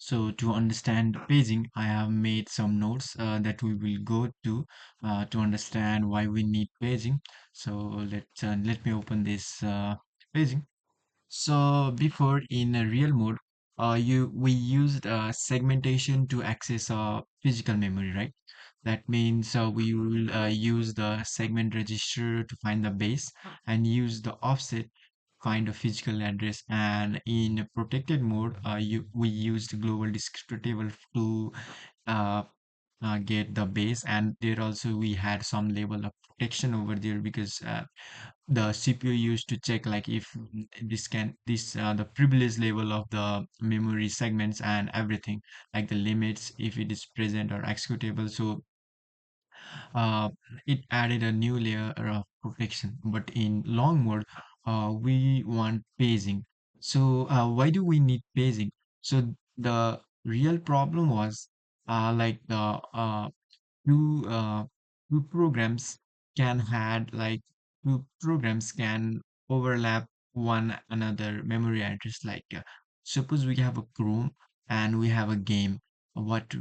So to understand paging, I have made some notes that we will go to understand why we need paging. So let me open this paging. So before in a real mode, you we used segmentation to access physical memory, right? That means we will use the segment register to find the base and use the offset find a physical address. And in a protected mode, we used global descriptor table to uh, get the base, and there also we had some level of protection over there because the CPU used to check like if this the privilege level of the memory segments and everything, like the limits if it is present or executable. So uh, it added a new layer of protection. But in long mode, we want paging. So why do we need paging? So the real problem was like the two two programs can had like two programs can overlap one another memory address. Like suppose we have a Chrome and we have a game. What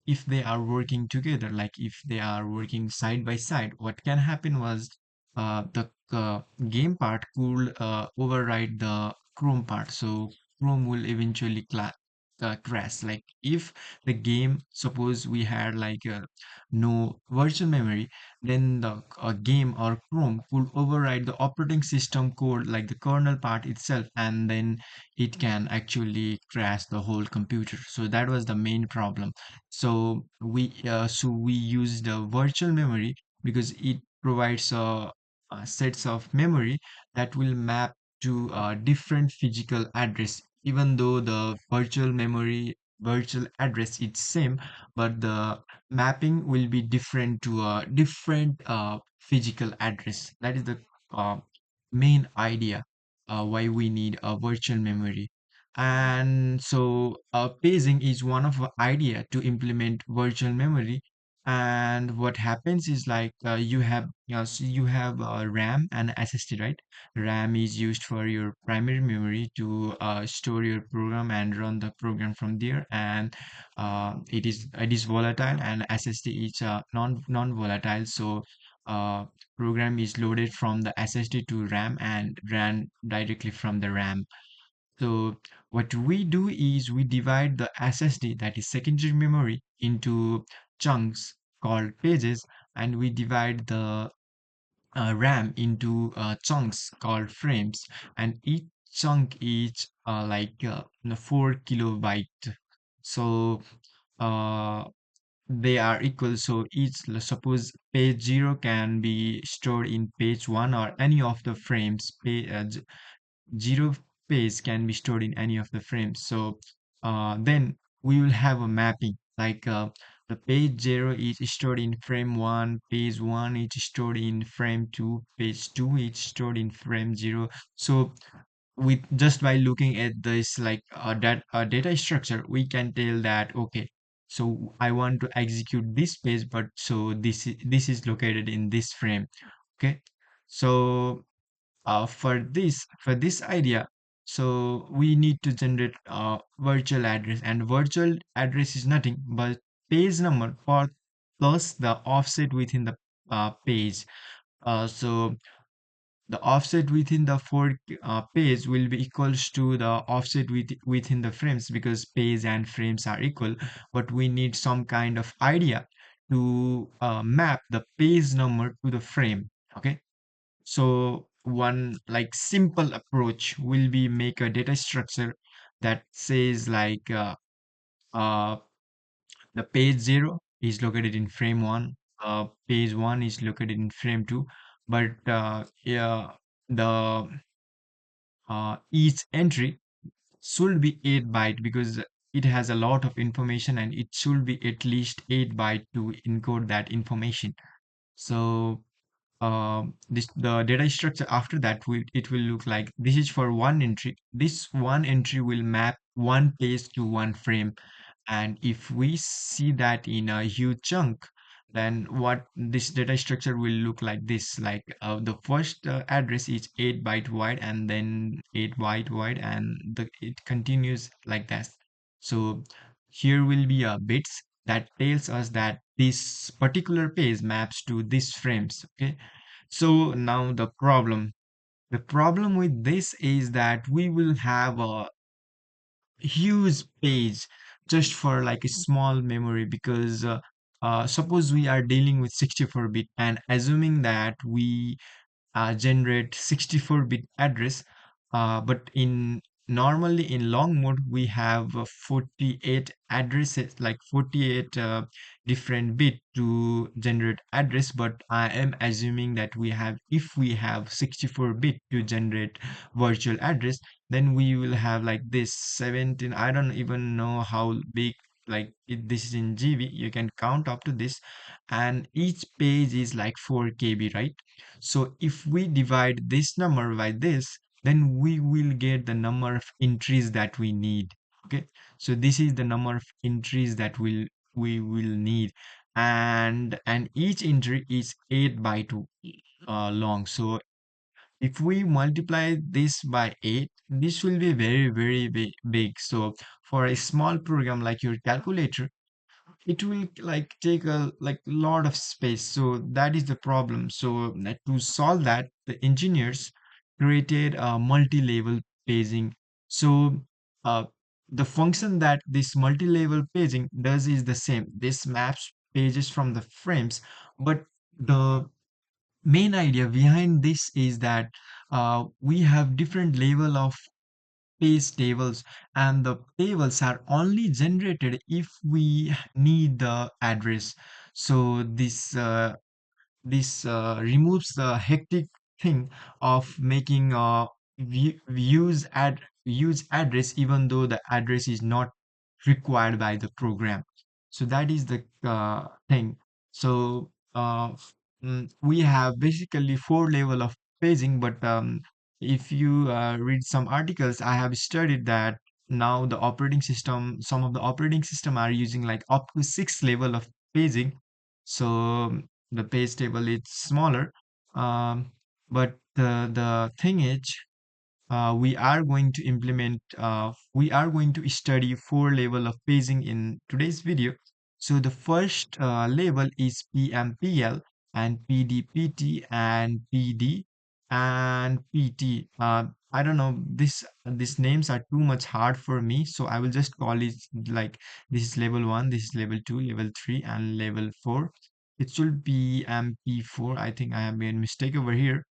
if they are working together? Like if they are working side by side, what can happen was the game part could override the Chrome part. So Chrome will eventually crash. Like if the game, suppose we had like no virtual memory, then the game or Chrome could override the operating system code, like the kernel part itself, and then it can actually crash the whole computer. So that was the main problem. So we used the virtual memory because it provides sets of memory that will map to a different physical address, even though the virtual address is same, but the mapping will be different to a different physical address. That is the uh, main idea why we need a virtual memory. And so paging is one of the idea to implement virtual memory. And what happens is like you have RAM and SSD, right? RAM is used for your primary memory to store your program and run the program from there, and it is volatile, and SSD is non volatile. So program is loaded from the SSD to RAM and ran directly from the RAM. So what we do is we divide the SSD, that is secondary memory, into chunks called pages, and we divide the RAM into chunks called frames, and each chunk is 4 kilobyte. So uh, they are equal. So suppose page 0 can be stored in page 1 or any of the frames. 0 page can be stored in any of the frames. So then we will have a mapping like the page 0 is stored in frame 1, page 1 is stored in frame 2, page 2 is stored in frame 0. So with just by looking at this like data structure, we can tell that okay, so I want to execute this page, but so this is located in this frame. Okay, so for this idea, so we need to generate a virtual address, and virtual address is nothing but page number plus the offset within the page. So the offset within the page will be equals to the offset within the frames, because page and frames are equal. But we need some kind of idea to map the page number to the frame. Okay, so one like simple approach will be make a data structure that says like uh, the page 0 is located in frame 1, page 1 is located in frame 2, but yeah, the each entry should be 8 byte, because it has a lot of information and it should be at least 8 byte to encode that information. So this the data structure after that will look like this is for one entry. This one entry will map one page to one frame, and if we see that in a huge chunk, then what this data structure will look like this, like the first address is 8 byte wide and then 8 byte wide, and it continues like that. So here will be a bits that tells us that this particular page maps to these frames. Okay. So now the problem with this is that we will have a huge page just for like a small memory, because suppose we are dealing with 64-bit and assuming that we generate 64-bit address, but in normally in long mode we have 48 addresses, like 48 different bit to generate address. But I am assuming that if we have 64-bit to generate virtual address, then we will have like this 17, I don't even know how big, like this is in GB, you can count up to this, and each page is like 4 KB, right? So if we divide this number by this, then we will get the number of entries that we need. Okay, so this is the number of entries that we will need, and each entry is 8 byte long. So if we multiply this by 8, this will be very very big. So for a small program like your calculator, it will like take a like lot of space. So that is the problem. So to solve that, the engineers created a multi-level paging. So uh, the function that this multi-level paging does is the same. This maps pages from the frames, but the main idea behind this is that we have different level of page tables, and the tables are only generated if we need the address. So this removes the hectic thing of making use address even though the address is not required by the program. So that is the thing. So we have basically 4 level of paging, but if you read some articles, I have studied that now some of the operating system are using like up to 6 level of paging. So the page table is smaller, um, but the thing is, we are going to study 4 level of paging in today's video. So the first level is PMPL and PDPT and PD and PT. I don't know, these names are too much hard for me, so I will just call it like this is level 1, this is level 2, level 3, and level 4. It should be MP4. I think I have made a mistake over here.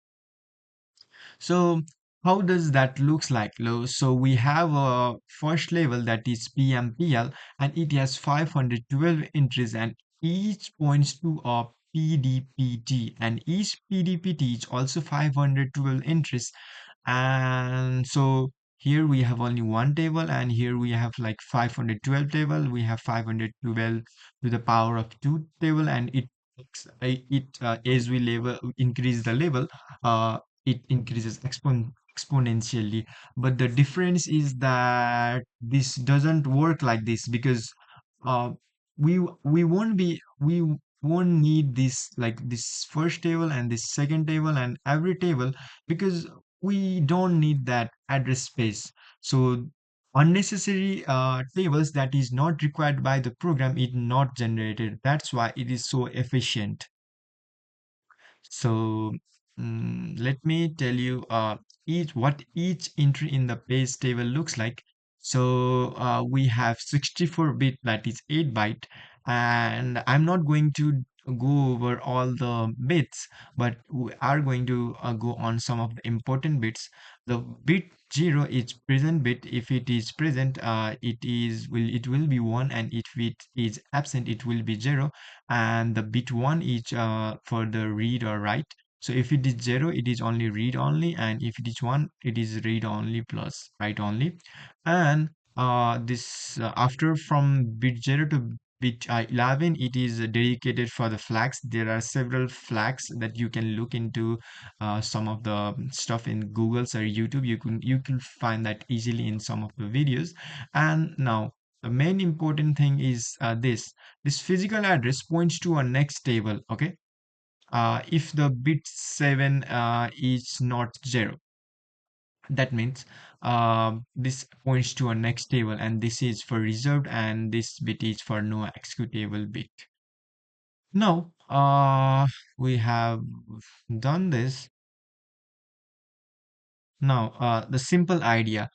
So how does that looks like? So we have a first level that is PMPL, and it has 512 entries, and each points to a PDPT, and each PDPT is also 512 entries. And so here we have only one table, and here we have like 512 table. We have 512 to the power of 2 table, and as we level increase the level, it increases exponentially. But the difference is that this doesn't work like this, because uh, we won't need this, like this first table and this second table and every table, because we don't need that address space. So unnecessary tables that is not required by the program is not generated. That's why it is so efficient. So let me tell you each entry in the page table looks like. So we have 64-bit, that is 8 byte, and I'm not going to go over all the bits, but we are going to go on some of the important bits. The bit 0 is present bit. If it is present, it will be 1, and if it is absent, it will be 0. And the bit 1 is for the read or write. So if it is 0, it is only read only, and if it is 1, it is read only plus write only. And this after from bit 0 to bit 11, it is dedicated for the flags. There are several flags that you can look into, some of the stuff in Google's or YouTube. You can find that easily in some of the videos. And now the main important thing is this physical address points to a next table. Okay, if the bit 7 is not 0. That means this points to a next table, and this is for reserved, and this bit is for no executable bit. Now, we have done this. Now, the simple idea.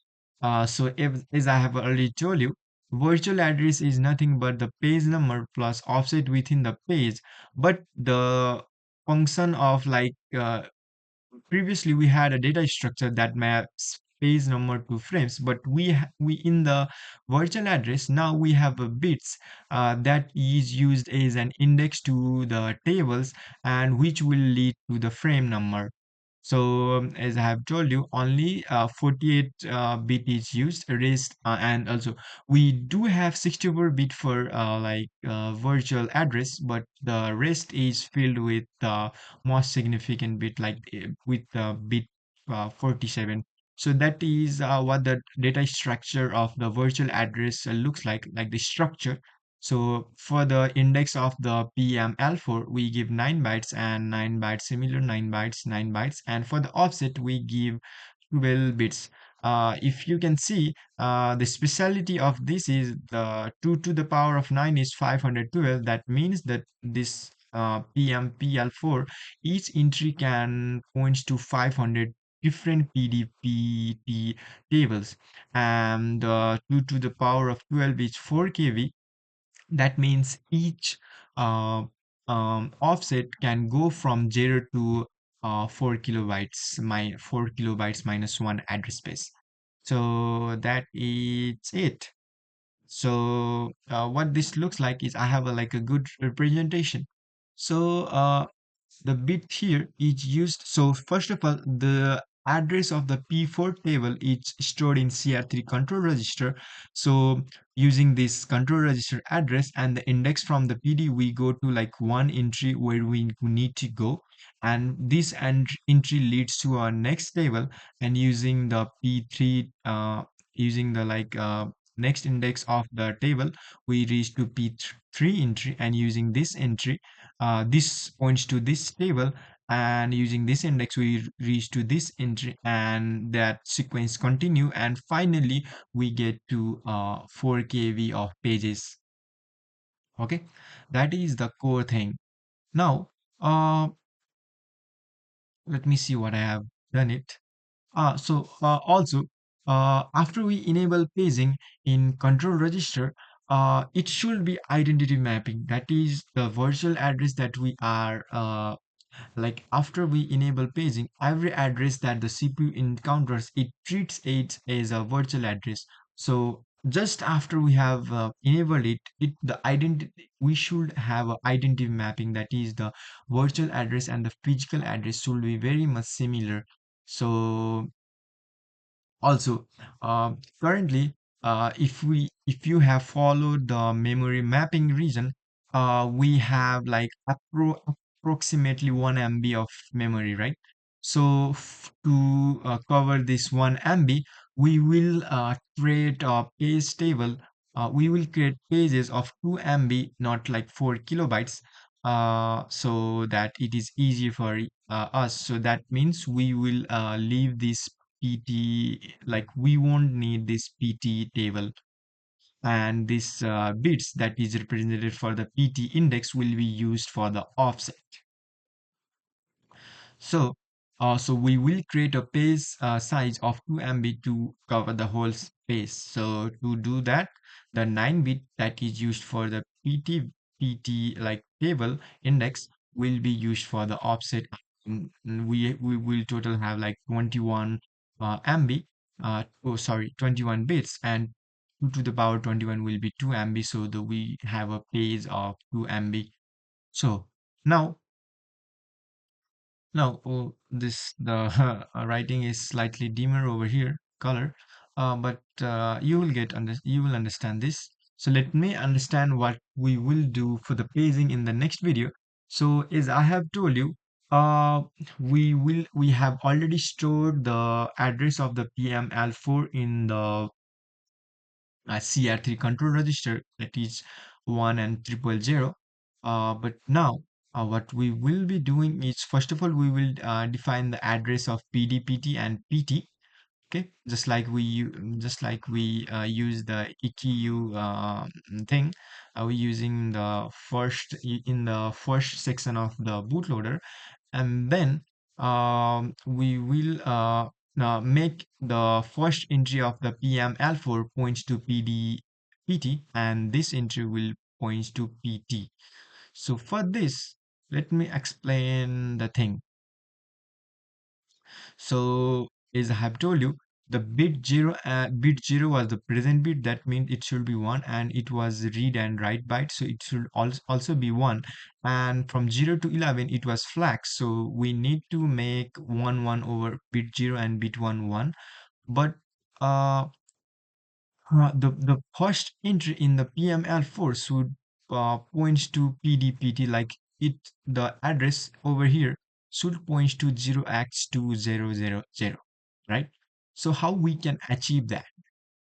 So, if, as I have already told you, virtual address is nothing but the page number plus offset within the page. But the function of previously we had a data structure that maps page number to frames, but we in the virtual address now we have a bits that is used as an index to the tables, and which will lead to the frame number. So as I have told you, only 48 bit is used. Rest and also we do have 64 bit for virtual address, but the rest is filled with the most significant bit, like with the bit 47. So that is what the data structure of the virtual address looks like the structure. So for the index of the PML4, we give 9 bytes and 9 bytes, similar 9 bytes, 9 bytes. And for the offset, we give 12 bits. If you can see, the speciality of this is the 2 to the power of 9 is 512. That means that this PMPL4, each entry can points to 500 different PDPT tables. And 2 to the power of 12 is 4 kV. That means each uh, offset can go from 0 to 4 kilobytes, 4 kilobytes minus 1 address space. So that is it. So what this looks like is I have like a good representation. So the bit here is used. So first of all, the address of the P4 table is stored in CR3 control register. So using this control register address and the index from the PD, we go to like one entry where we need to go. And this entry leads to our next table, and using the P3, using the next index of the table, we reach to P3 entry, and using this entry, this points to this table, and using this index we reach to this entry, and that sequence continue, and finally we get to 4 kV of pages. Okay, that is the core thing. Now let me see what I have done it. Also, after we enable paging in control register, it should be identity mapping. That is the virtual address that we are after we enable paging, every address that the CPU encounters, it treats it as a virtual address. So just after we have enabled it, the identity, we should have a identity mapping. That is the virtual address and the physical address should be very much similar. So also, currently, if you have followed the memory mapping region, we have like approximately 1 MB of memory, right? So to cover this 1 MB, we will create a page table. We will create pages of 2 MB, not like 4 kilobytes, so that it is easy for us. So that means we will leave this PT, like we won't need this PT table, and this bits that is represented for the PT index will be used for the offset. So, so we will create a page size of 2 MB to cover the whole space. So to do that, the 9 bit that is used for the PT table index will be used for the offset. We will total have like 21 MB. Oh, sorry, 21 bits, and 2 to the power 21 will be 2 MB. So we have a page of 2 MB. So now no, oh, this the writing is slightly dimmer over here, color, but you will you will understand this. So let me understand what we will do for the paging in the next video. So as I have told you, uh, we have already stored the address of the PML4 in the CR3 control register, that is 1 and 000. But now what we will be doing is, first of all, we will define the address of PDPT and PT. Okay, just like we use the EQ thing, we're using the in the first section of the bootloader, and then we will make the first entry of the PML4 points to PDPT, and this entry will points to PT. So for this, let me explain the thing. So as I have told you, the bit zero was the present bit. That means it should be one, and it was read and write byte, so it should also be one. And from 0 to 11, it was flag. So we need to make 1 1 over bit zero and bit 1 1. But uh, the first entry in the PML4 should points to PDPT, like it the address over here should points to 0x2000, right? So how we can achieve that?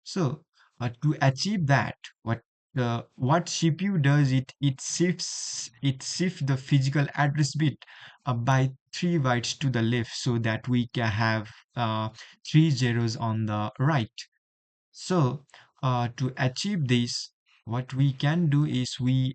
So to achieve that, what CPU does, it shifts the physical address bit by 3 bytes to the left, so that we can have 3 zeros on the right. So, to achieve this, what we can do is we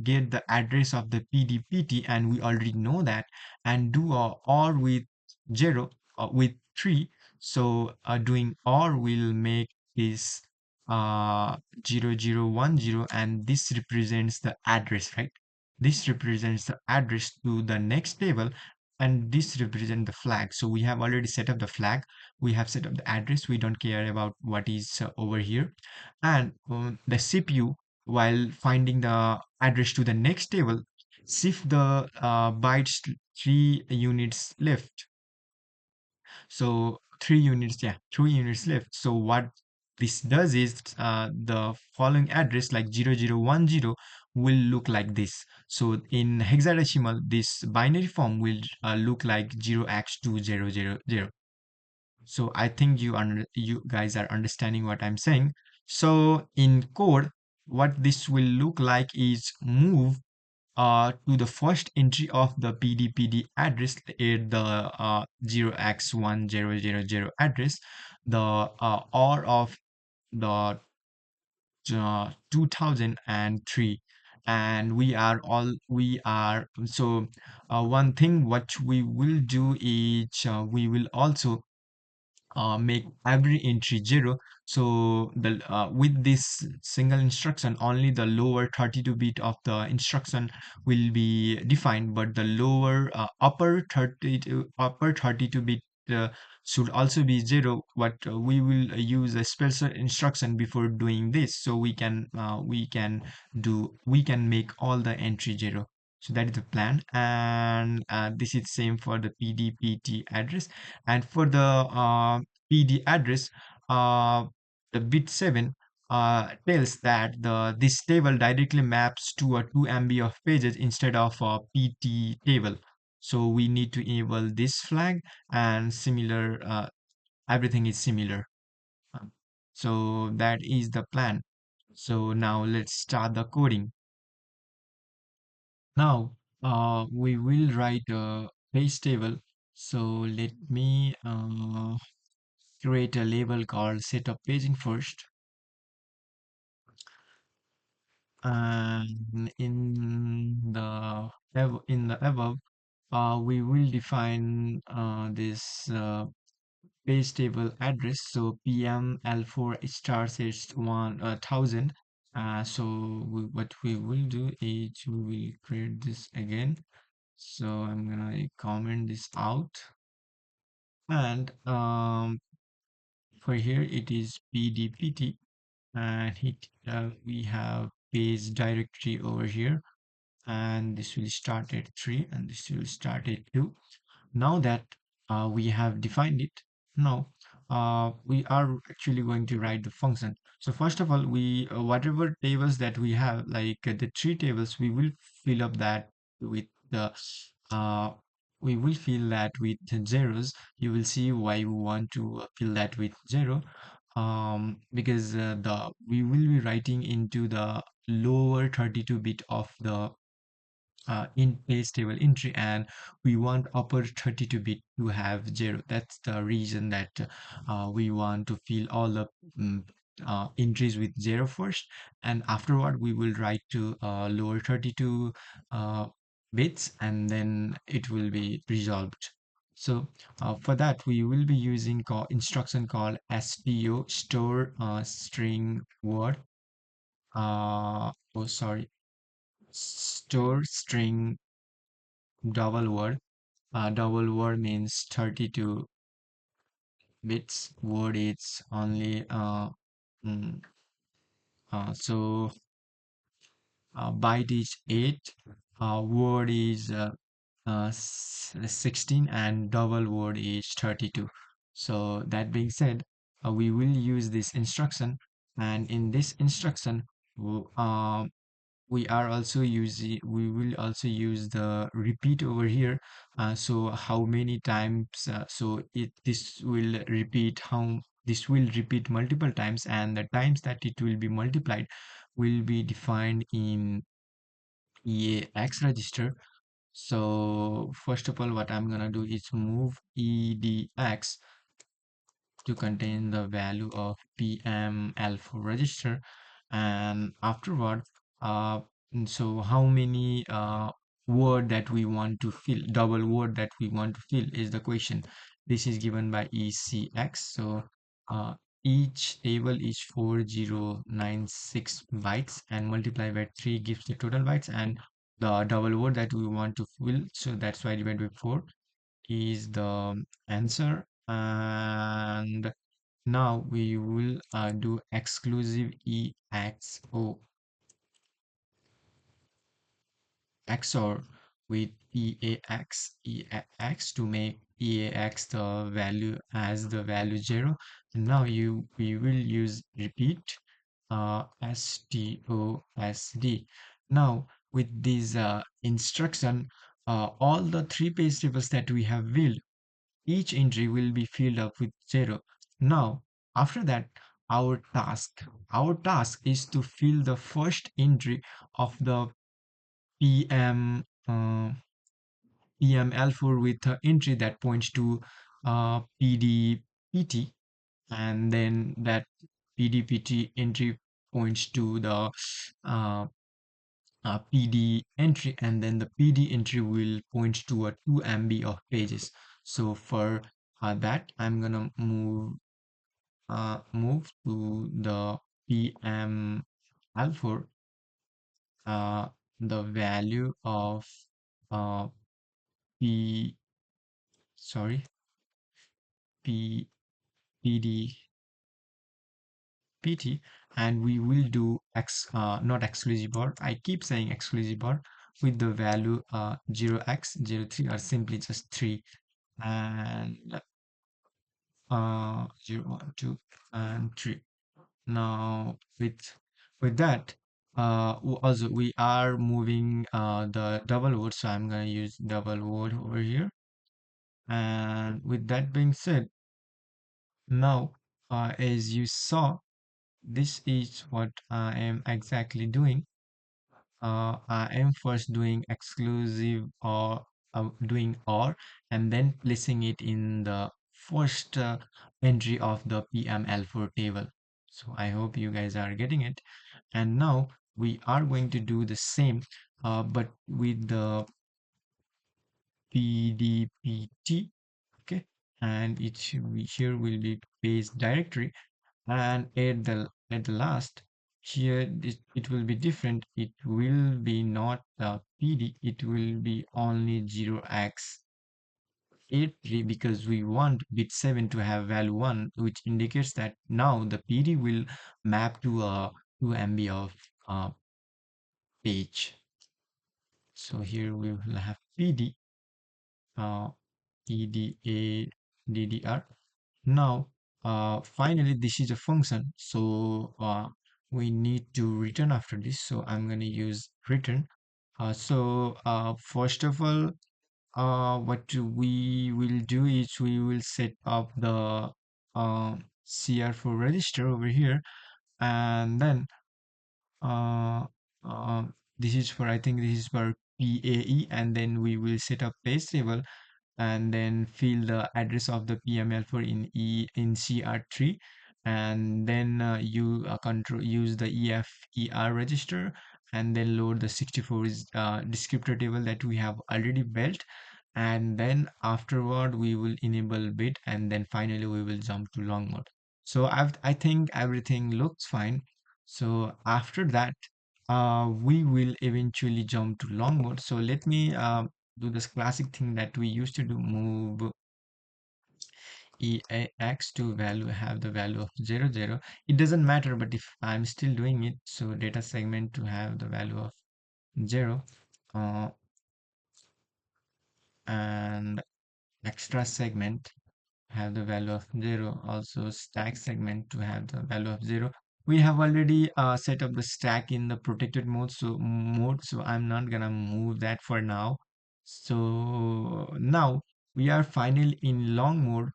get the address of the PDPT, and we already know that, and do a OR with 0 with 3. So, doing OR will make this 0010, and this represents the address, right? This represents the address to the next table, and this represents the flag. So we have already set up the flag, we have set up the address, we don't care about what is over here. And the CPU, while finding the address to the next table, shift the bytes 3 units left. So 3 units, yeah, 3 units left. So what this does is the following address, like 0010, will look like this. So in hexadecimal, this binary form will look like 0x2000. So I think you guys are understanding what I'm saying. So in code, what this will look like is move to the first entry of the PDPD address at the 0x1000 address, the OR of the 2003. And we are so one thing what we will do is we will also make every entry 0. So the with this single instruction, only the lower 32 bit of the instruction will be defined, but the lower upper 32 bit should also be 0. But we will use a special instruction before doing this, so we can make all the entry 0. So that is the plan, and this is same for the PDPT address. And for the PD address, the bit 7 tells that this table directly maps to a 2 MB of pages instead of a PT table. So we need to enable this flag, and similar, everything is similar. Um, So that is the plan. So now let's start the coding. Now we will write a page table. So let me create a label called setup paging first. And in the above, we will define this page table address. So PML4 starts at 1000. What we will do is we will create this again. So I'm gonna comment this out, and for here it is PDPT, and we have page directory over here, and this will start at 3 and this will start at 2. Now that we have defined it, now we are actually going to write the function. So first of all, we whatever tables that we have, like the 3 tables, we will fill up that with the uh, we will fill that with zeros. You will see why we want to fill that with 0, because the we will be writing into the lower 32 bit of the in base table entry, and we want upper 32 bit to have 0. That's the reason that we want to fill all the mm, entries with 0 first, and afterward we will write to lower 32 uh, bits, and then it will be resolved. So for that we will be using instruction called sto store string word oh sorry store string double word. Double word means 32 bits. Word is only mm, so byte is 8, word is 16, and double word is 32. So that being said, we will use this instruction, and in this instruction we will also use the repeat over here. So how many times, so it this will repeat how this will repeat multiple times, and the times that it will be multiplied will be defined in EAX register. So first of all, what I'm gonna do is move EDX to contain the value of PML4 register, and afterward so how many word that we want to fill, double word that we want to fill is the question. This is given by ECX. So uh, each table is 4096 bytes, and multiply by 3 gives the total bytes, and the double word that we want to fill, so that's why divided by 4 is the answer. And now we will do exclusive EXO XOR with EAX to make EAX the value as the value 0. And now we will use repeat stosd. Now with this instruction, all the three page tables that we have built, each entry will be filled up with 0. Now, after that, our task is to fill the first entry of the PM PML4 with an entry that points to PDPT, and then that PDPT entry points to the uh, PD entry, and then the PD entry will point to a 2 MB of pages. So for that, I'm gonna move to the PM L4, the value of uh, P sorry P PD PT, and we will do not exclusive bar. I keep saying exclusive bar with the value 0x 03, or simply just 3, and 0 1 2 and 3. Now with that, also we are moving the double word, so I'm going to use double word over here. And with that being said, now as you saw, this is what I am exactly doing. I am first doing exclusive, or doing OR, and then placing it in the first entry of the PML4 table. So I hope you guys are getting it. And now we are going to do the same, but with the PDPT. Okay, and it should be, here will be page directory, and at the last here it will be different. It will be not the PD, it will be only 0x83, because we want bit 7 to have value 1, which indicates that now the PD will map to a 2 MB of page. So here we will have PD, uh, EDA, DDR. Now, finally, this is a function, so we need to return after this. So I'm going to use return. First of all, what we will do is we will set up the CR4 register over here, and then uh, uh, this is for, I think this is for PAE, and then we will set up page table and then fill the address of the PML4 in CR3, and then you control use the EFER register, and then load the 64 is descriptor table that we have already built, and then afterward we will enable bit, and then finally we will jump to long mode. So I think everything looks fine. So after that we will eventually jump to long mode. So let me do this classic thing that we used to do, move EAX to value, have the value of 0 0. It doesn't matter, but if I'm still doing it, so data segment to have the value of 0, uh, and extra segment have the value of 0, also stack segment to have the value of 0. We have already set up the stack in the protected mode, so I'm not gonna move that for now. So now we are finally in long mode.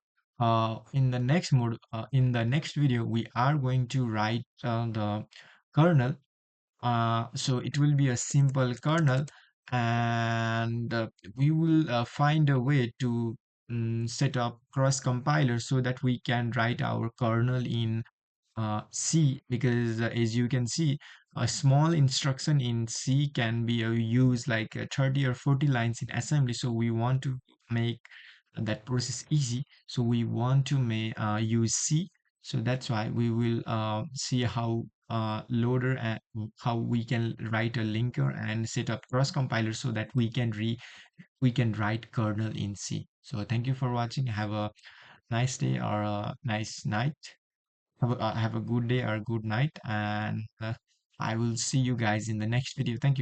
In the next video we are going to write the kernel. So it will be a simple kernel, and we will find a way to set up cross compiler so that we can write our kernel in C, because as you can see, a small instruction in C can be used like 30 or 40 lines in assembly. So we want to make that process easy. So we want to use C. So that's why we will see how loader and how we can write a linker and set up cross compiler so that we can write kernel in C. So thank you for watching. Have a nice day or a nice night. Have a good day or a good night, and I will see you guys in the next video. Thank you.